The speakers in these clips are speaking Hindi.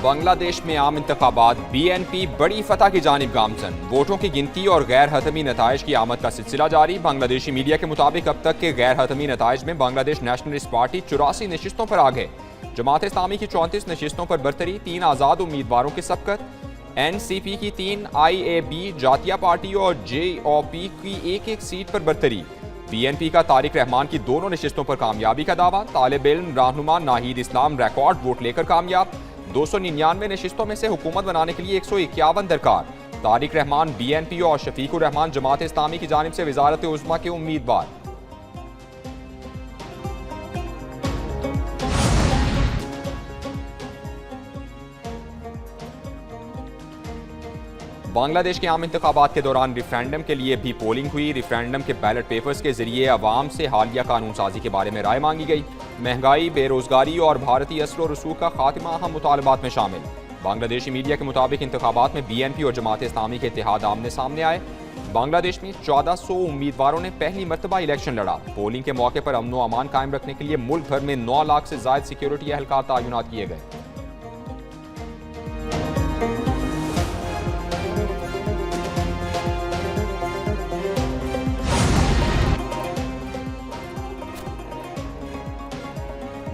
बांग्लादेश में आम इंतखाबात, BNP बड़ी फतह की जानिब गामजन। वोटों की गिनती और गैर हतमी नताइज की आमद का सिलसिला जारी। बांग्लादेशी मीडिया के मुताबिक अब तक के गैर हतमी नताइज में बांग्लादेश नेशनलिस्ट पार्टी 84 नशिस्तों पर आगे, जमात इस्लामी की 34 नशिस्तों पर बरतरी, 3 आज़ाद उम्मीदवारों की सबकत, NCP की 3, IAB, जातिया पार्टी और JOP की एक सीट पर बरतरी। BNP का तारिक रहमान की दोनों नशिस्तों पर कामयाबी का दावा। तालिब इल्म रहनुमा नाहिद इस्लाम रिकॉर्ड वोट लेकर कामयाब। 299 नशिस्तों में से हुकूमत बनाने के लिए 151 दरकार। तारिक रहमान BNP और शफीकुर रहमान जमात इस्लामी की जानिब से वजारत उज़्मा के उम्मीदवार। बांग्लादेश के आम इंतखाबात के दौरान रेफरेंडम के लिए भी पोलिंग हुई। रेफरेंडम के बैलेट पेपर्स के जरिए अवाम से हालिया कानून साजी के बारे में राय मांगी गई। महंगाई, बेरोजगारी और भारतीय असलो रसूख का खात्मा अहम मुतालबात में शामिल। बांग्लादेशी मीडिया के मुताबिक इंतखाबात में BNP और जमात इस्लामी के इत्तेहाद आमने सामने आए। बांग्लादेश में 1400 उम्मीदवारों ने पहली मरतबा इलेक्शन लड़ा। पोलिंग के मौके पर अमन व अमान कायम रखने के लिए मुल्क भर में 9 लाख से ज्यादा सिक्योरिटी एहलकार तैनात किए गए।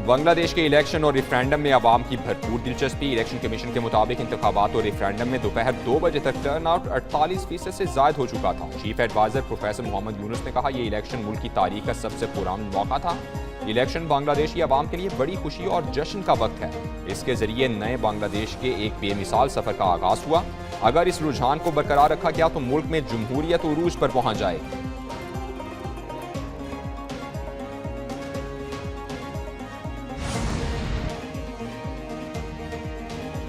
बांग्लादेश के इलेक्शन और रेफरेंडम में अवाम की भरपूर दिलचस्पी। इलेक्शन कमीशन के मुताबिक इंतखाबात और रेफरेंडम में दोपहर 2 बजे तक टर्नआउट 48% से ज्यादा हो चुका था। Chief adviser professor Mohammad Yunus ने कहा, यह इलेक्शन मुल्क की तारीख का सबसे पुराना मौका था। इलेक्शन बांग्लादेशी अवाम के लिए बड़ी खुशी और जश्न का वक्त है। इसके जरिए नए बांग्लादेश के एक बेमिसाल सफर का आगाज हुआ। अगर इस रुझान को बरकरार रखा गया तो मुल्क में जमहूरियत उरूज पर पहुंच जाएगी।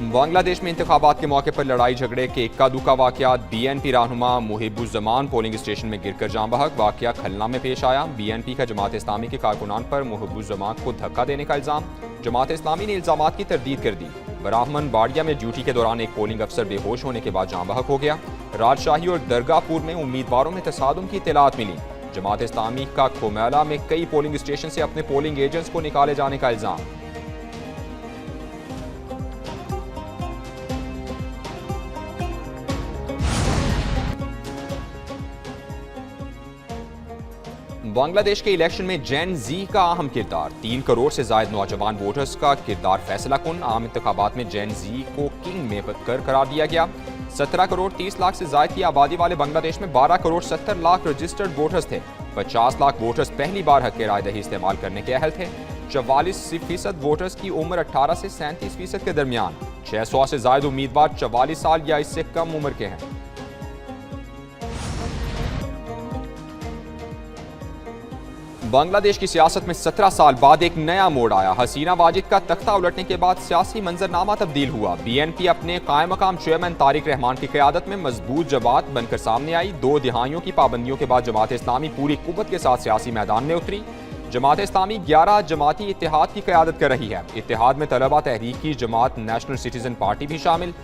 बांग्लादेश में इंतखाबात के मौके पर लड़ाई झगड़े के इक्का दुक्का वाकयात। BNP रहनुमा मुहिबुज़्ज़मान पोलिंग स्टेशन में गिरकर जान बहक। वाकया खलना में पेश आया। BNP का जमात इस्लामी के कारकुनान पर मुहिबुज़्ज़मान को धक्का देने का इल्जाम। जमात इस्लामी ने इल्जामात की तरदीद कर दी। ब्राह्मण बाड़िया में ड्यूटी के दौरान एक पोलिंग अफसर बेहोश होने के बाद जान बहक हो गया। राजशाही और दरगाहपुर में उम्मीदवारों में तसादुम की इत्तलात मिली। जमात इस्लामी का खोमेला में कई पोलिंग स्टेशन से अपने पोलिंग एजेंट्स को निकाले जाने का इल्जाम। बांग्लादेश के इलेक्शन में जेन जी का अहम किरदार। 3 करोड़ से ज्यादा नौजवान वोटर्स का किरदार फैसला कुन। आम इंतखाबात में जेन जी को किंग मेकर करार दिया गया। 17 करोड़ 30 लाख से ज्यादा की आबादी वाले बांग्लादेश में 12 करोड़ 70 लाख रजिस्टर्ड वोटर्स थे। 50 लाख वोटर्स पहली बार हक रायदही इस्तेमाल करने के अहल थे। 44% वोटर्स की उम्र 18 से 37% के दरमियान। 600 से ज्यादा उम्मीदवार 44 साल या इससे कम उम्र के हैं। बांग्लादेश की सियासत में 17 साल बाद एक नया मोड़ आया। हसीना वाजिद का तख्ता उलटने के बाद सियासी मंजरनामा तब्दील हुआ। BNP अपने कायम मकाम चेयरमैन तारिक रहमान की क़यादत में मजबूत जमात बनकर सामने आई। 2 दिहाइयों की पाबंदियों के बाद जमात इस्लामी पूरी कुव्वत के साथ सियासी मैदान में उतरी। जमात इस्लामी 11 जमाती इत्तेहाद की क़यादत कर रही है। इत्तेहाद में तलबा तहरीक की जमात, नेशनल सिटीजन पार्टी भी शामिल।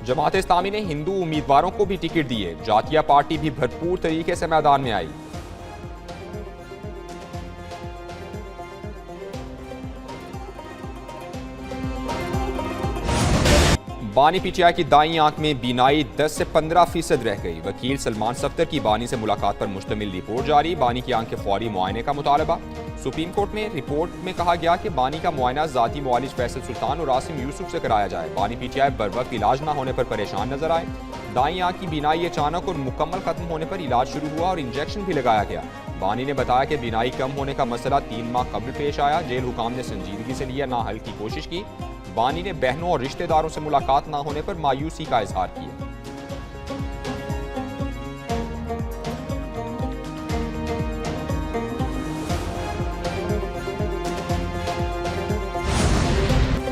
जमात इस्लामी ने हिंदू उम्मीदवारों को भी टिकट दिए। जातिया पार्टी भी भरपूर तरीके से मैदान में आई। बानी PTI की दाईं आंख में बीनाई 10 से 15% रह गई। वकील सलमान सफ्तर की बानी से मुलाकात पर मुश्तमिल रिपोर्ट जारी। बानी की आंख के फौरी मुआयने का मुतालबा। सुप्रीम कोर्ट में रिपोर्ट में कहा गया कि बानी का मुआयना जाती मुआलिज फैसल सुल्तान और आसिम यूसुफ से कराया जाए। बानी PTI बर वक्त इलाज न होने पर परेशान नजर आए। दाईं आंख की बीनाई अचानक और मुकम्मल खत्म होने पर इलाज शुरू हुआ और इंजेक्शन भी लगाया गया। बानी ने बताया कि बीनाई कम होने का मसला 3 माह कबल पेश आया। जेल हुकाम ने संजीदगी से लिया ना हल की कोशिश की। बानी ने बहनों और रिश्तेदारों से मुलाकात ना होने पर मायूसी का इजहार किया।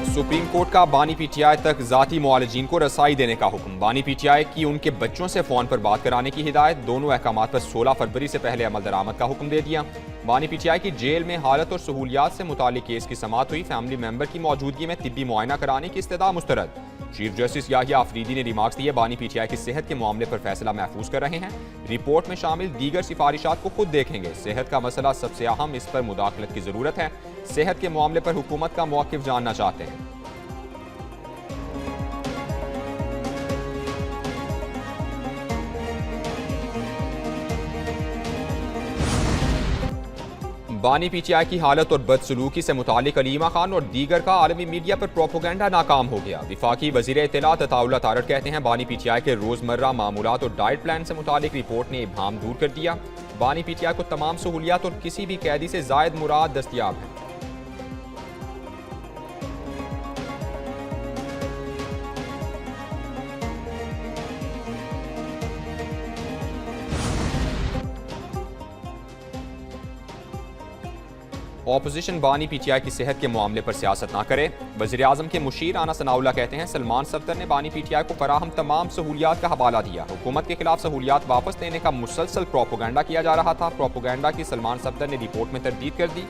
सुप्रीम कोर्ट का बानी PTI तक जाती मुआलिजीन को रसाई देने का हुक्म। बानी PTI की उनके बच्चों से फोन पर बात कराने की हिदायत। दोनों अहकामात पर 16 फरवरी से पहले अमल दरामद का हुक्म दे दिया। बानी PTI की जेल में हालत और सहूलियात से मुतालिक केस की समाअत हुई। फैमिली मेंबर की मौजूदगी में तिब्बी मुआयना कराने की इस्तदा मुस्तरद। चीफ जस्टिस याहिया आफरीदी ने रिमार्क्स दिए। बानी PTI की सेहत के मामले पर फैसला महफूज कर रहे हैं। रिपोर्ट में शामिल दीगर सिफारिशात को खुद देखेंगे। सेहत का मसला सबसे अहम, इस पर मुदाखलत की जरूरत है। सेहत के मामले पर हुकूमत का मौक़िफ़ जानना चाहते हैं। बानी पीटीआई की हालत और बदसलूकी से मुतालिक अलीमा खान और दीगर का आलमी मीडिया पर प्रोपोगंडा नाकाम हो गया। विफाकी वजीर इत्तलात अताउल्लाह तारड़ कहते हैं बानी पीटीआई के रोजमर्रा मामूलात और डाइट प्लान से मुतालिक रिपोर्ट ने इब्हाम दूर कर दिया। बानी पीटीआई को तमाम सहूलियात और किसी भी कैदी से जायद मुराद दस्तयाब है। ऑपोजिशन बानी पीटीआई की सेहत के मामले पर सियासत ना करे। वज़ीर आज़म के मुशीर राना सनाउल्लाह कहते हैं सलमान सफ्दर ने बानी पीटीआई को फराहम तमाम सहूलियात का हवाला दिया। हुकूमत के खिलाफ सहूलियात वापस लेने का मुसलसल प्रोपोगंडा किया जा रहा था। प्रोपोगंडा की सलमान सफ्दर ने रिपोर्ट में तरदीद कर दी।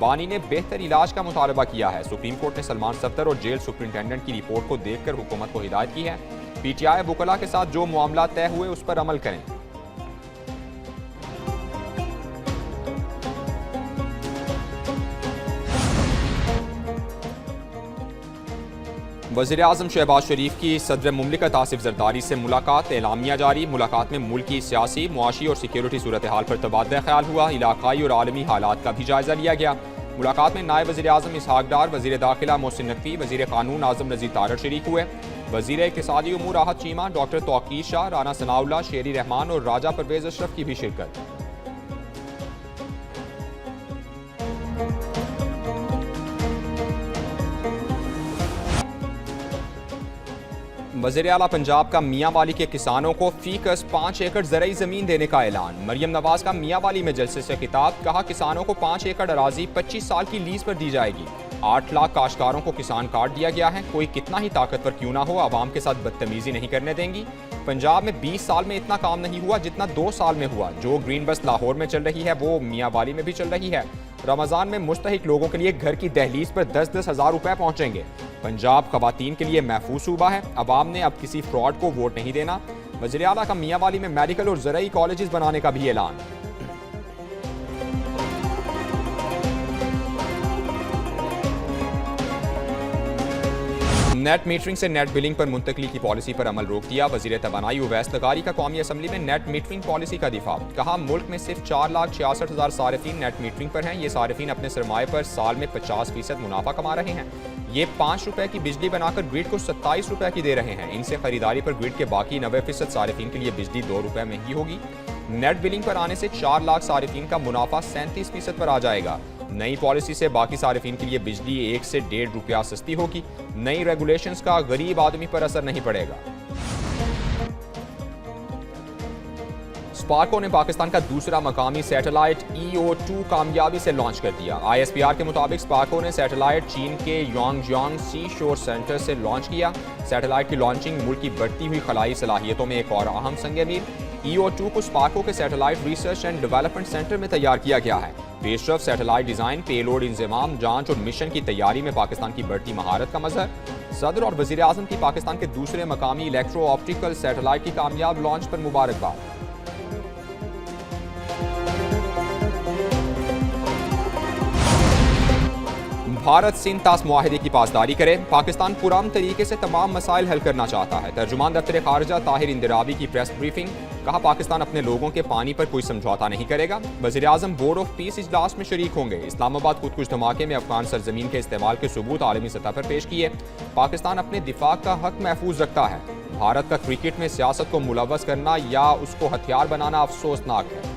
बानी ने बेहतर इलाज का मुतालबा किया है। सुप्रीम कोर्ट ने सलमान सफ्दर और जेल सुपरिटेंडेंट की रिपोर्ट को देखकर हुकूमत को हिदायत की है पीटीआई वुकला के साथ जो मामला तय हुए उस पर अमल करें। वज़ीर आज़म शहबाज शरीफ की सदर मुमलिकत आसिफ जरदारी से मुलाकात, एलामिया जारी। मुलाकात में मुल्क की सियासी, मुआशी और सिक्योरिटी सूरत हाल पर तबादला ख्याल हुआ। इलाकाई और आलमी हालात का भी जायजा लिया गया। मुलाकात में नायब वज़ीर आज़म इसहाक डार, वज़ीर दाखिला मोहसिन नकवी, वज़ीर कानून आज़म नज़ीर तारड़ शरीक हुए। वज़ीर इक़्तिसादी उमूर राहत चीमा डॉक्टर तौकीर शाह, राना सनाउल्लाह, शेरी रहमान और राजा परवेज़ अशरफ की भी शिरकत। वज़ीर आला पंजाब का मियाँ वाली के किसानों को फीकस 5 एकड़ ज़रई ज़मीन देने का ऐलान। मरियम नवाज का मियाँ वाली में जलसे से खिताब, कहा किसानों को 5 एकड़ अराजी 25 साल की लीज पर दी जाएगी। 8 लाख काश्तकारों को किसान कार्ड दिया गया है। कोई कितना ही ताकतवर क्यों ना हो, आवाम के साथ बदतमीजी नहीं करने देंगी। पंजाब में 20 साल में इतना काम नहीं हुआ जितना 2 साल में हुआ। जो ग्रीन बस लाहौर में चल रही है वो मियाँ वाली में भी चल रही है। रमज़ान में मुस्तहिक लोगों के लिए घर की दहलीज पर 10-10 हज़ार रुपए पहुंचेंगे। पंजाब खवातीन के लिए महफूज सूबा है। अवाम ने अब किसी फ्रॉड को वोट नहीं देना। वज़ीर आला का मियाँ वाली में मेडिकल और ज़रई कॉलेजेस बनाने का भी ऐलान। नेट मीटरिंग से नेट बिलिंग पर मुंतकली की पॉलिसी पर अमल रोक दिया। वज़ीर तवानाई उवैस लगारी का कौमी असम्बली में नेट मीटरिंग पॉलिसी का दिफा। कहा मुल्क में सिर्फ 4,66,000 सारिफीन नेट मीटरिंग पर हैं। ये सारिफीन अपने सरमाए पर साल में 50% मुनाफा कमा रहे हैं। ये 5 रुपए की बिजली बनाकर ग्रिड को 27 रुपए की दे रहे हैं। इनसे खरीदारी पर ग्रिड के बाकी 90% सारिफीन के लिए बिजली 2 रुपए महंगी होगी। नेट बिलिंग पर आने से 4 लाख सारिफीन का मुनाफा 37% पर आ जाएगा। नई पॉलिसी से बाकी सारिफीन के लिए बिजली 1 से 1.5 रुपया सस्ती होगी। नई रेगुलेशंस का गरीब आदमी पर असर नहीं पड़ेगा। स्पार्को ने पाकिस्तान का दूसरा मकामी सैटेलाइट EO2 कामयाबी से लॉन्च कर दिया। ISPR के मुताबिक स्पार्को ने सैटेलाइट चीन के यांगजियांग सी शोर सेंटर से लॉन्च किया। सैटेलाइट की लॉन्चिंग मुल्क की बढ़ती हुई खलाई सलाहियतों में एक और अहम संग-ए-मील। EO2 को स्पार्को के satellite research and development centre में तैयार किया गया है। पेशरफ सैटेलाइट डिजाइन, पेलोड इंतजाम, जांच और मिशन की तैयारी में पाकिस्तान की बढ़ती महारत का मजहर। सदर और वजीर आजम की पाकिस्तान के दूसरे मकामी इलेक्ट्रो ऑप्टिकल सैटेलाइट की कामयाब लॉन्च पर मुबारकबाद। भारत सिंध तास मुआहिदे की पासदारी करे। पाकिस्तान पुरान तरीके से तमाम मसाइल हल करना चाहता है। तर्जुमान दफ्तर खारजा ताहिर इंदिराबी की प्रेस ब्रीफिंग। कहा पाकिस्तान अपने लोगों के पानी पर कोई समझौता नहीं करेगा। वज़ीर आज़म बोर्ड ऑफ पीस इजलास में शरीक होंगे। इस्लामाबाद खुदकुश धमाके में अफगान सरजमीन के इस्तेमाल के सबूत आलमी सतह पर पेश किए। पाकिस्तान अपने दिफा का हक महफूज रखता है। भारत का क्रिकेट में सियासत को मुलव्वस करना या उसको हथियार बनाना अफसोसनाक है।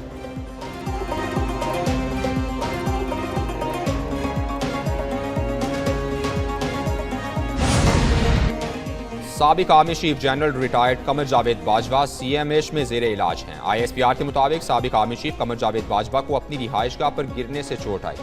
साबिक army chief general retired Qamar Javed Bajwa CMH में जेर इलाज हैं। ISPR के मुताबिक साबिक आर्मी चीफ कमर जावेद बाजवा को अपनी रिहाइशगाह पर गिरने से चोट आई।